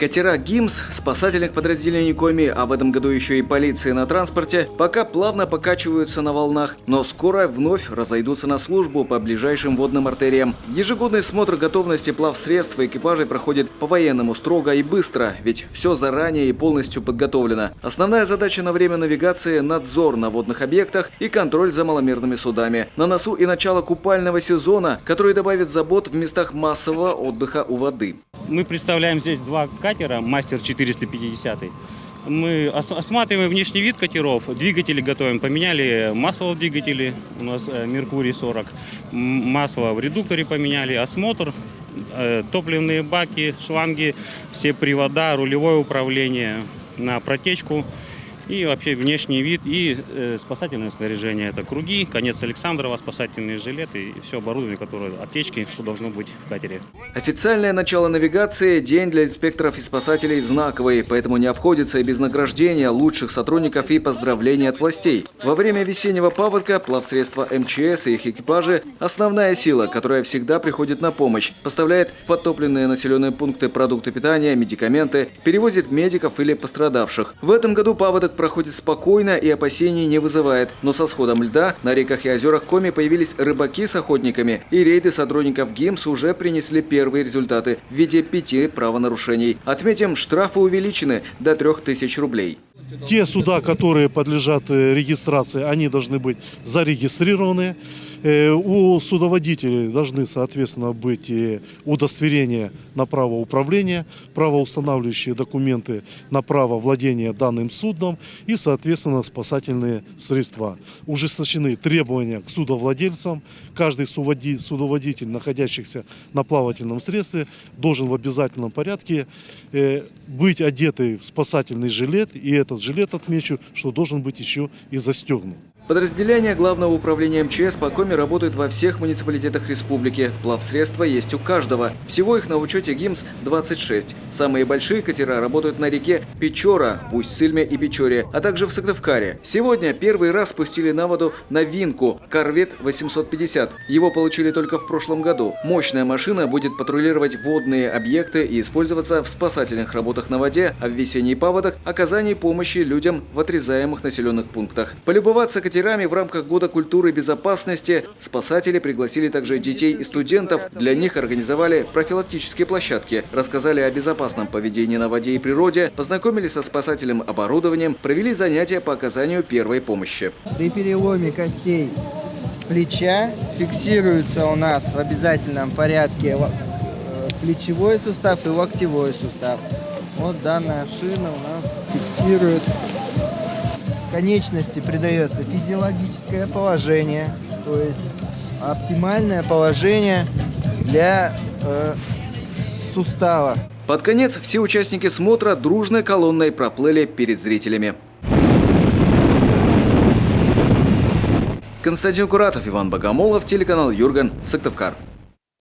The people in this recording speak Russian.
Катера ГИМС, спасательных подразделений Коми, а в этом году еще и полиции на транспорте, пока плавно покачиваются на волнах, но скоро вновь разойдутся на службу по ближайшим водным артериям. Ежегодный смотр готовности плавсредств и экипажей проходит по-военному строго и быстро, ведь все заранее и полностью подготовлено. Основная задача на время навигации – надзор на водных объектах и контроль за маломерными судами. На носу и начало купального сезона, который добавит забот в местах массового отдыха у воды. Мы представляем здесь два катера «Мастер 450». Мы осматриваем внешний вид катеров, двигатели готовим. Поменяли масло в двигателе, у нас Меркурий 40. Масло в редукторе поменяли, осмотр, топливные баки, шланги, все привода, рулевое управление на протечку. И вообще внешний вид и спасательное снаряжение. Это круги, конец Александрова, спасательные жилеты и все оборудование, которое аптечки, что должно быть в катере. Официальное начало навигации – день для инспекторов и спасателей знаковый, поэтому не обходится и без награждения лучших сотрудников и поздравлений от властей. Во время весеннего паводка плавсредства МЧС и их экипажи – основная сила, которая всегда приходит на помощь, поставляет в подтопленные населенные пункты продукты питания, медикаменты, перевозит медиков или пострадавших. В этом году паводок проходит спокойно и опасений не вызывает. Но со сходом льда на реках и озерах Коми появились рыбаки с охотниками, и рейды сотрудников ГИМС уже принесли первые результаты в виде 5 правонарушений. Отметим, штрафы увеличены до 3000 рублей. Те суда, которые подлежат регистрации, они должны быть зарегистрированы. У судоводителей должны, соответственно, быть удостоверения на право управления, правоустанавливающие документы на право владения данным судном и, соответственно, спасательные средства. Ужесточены требования к судовладельцам. Каждый судоводитель, находящийся на плавательном средстве, должен в обязательном порядке быть одетый в спасательный жилет. И этот жилет, отмечу, что должен быть еще и застегнут. Подразделения Главного управления МЧС по Коми работают во всех муниципалитетах республики. Плавсредства есть у каждого. Всего их на учете ГИМС 26. Самые большие катера работают на реке Печора, в Усть-Цильме и Печоре, а также в Сыктывкаре. Сегодня первый раз спустили на воду новинку – корвет 850. Его получили только в прошлом году. Мощная машина будет патрулировать водные объекты и использоваться в спасательных работах на воде, а в весенний паводок – оказании помощи людям в отрезаемых населенных пунктах. Полюбоваться катерами в рамках Года культуры и безопасности спасатели пригласили также детей и студентов. Для них организовали профилактические площадки, рассказали о безопасном поведении на воде и природе, познакомились со спасательным оборудованием, провели занятия по оказанию первой помощи. При переломе костей плеча фиксируется у нас в обязательном порядке плечевой сустав и локтевой сустав. Вот данная шина у нас фиксирует. Конечности придается физиологическое положение, то есть оптимальное положение для сустава. Под конец все участники смотра дружной колонной проплыли перед зрителями. Константин Куратов, Иван Богомолов, телеканал Юрган, Сыктывкар.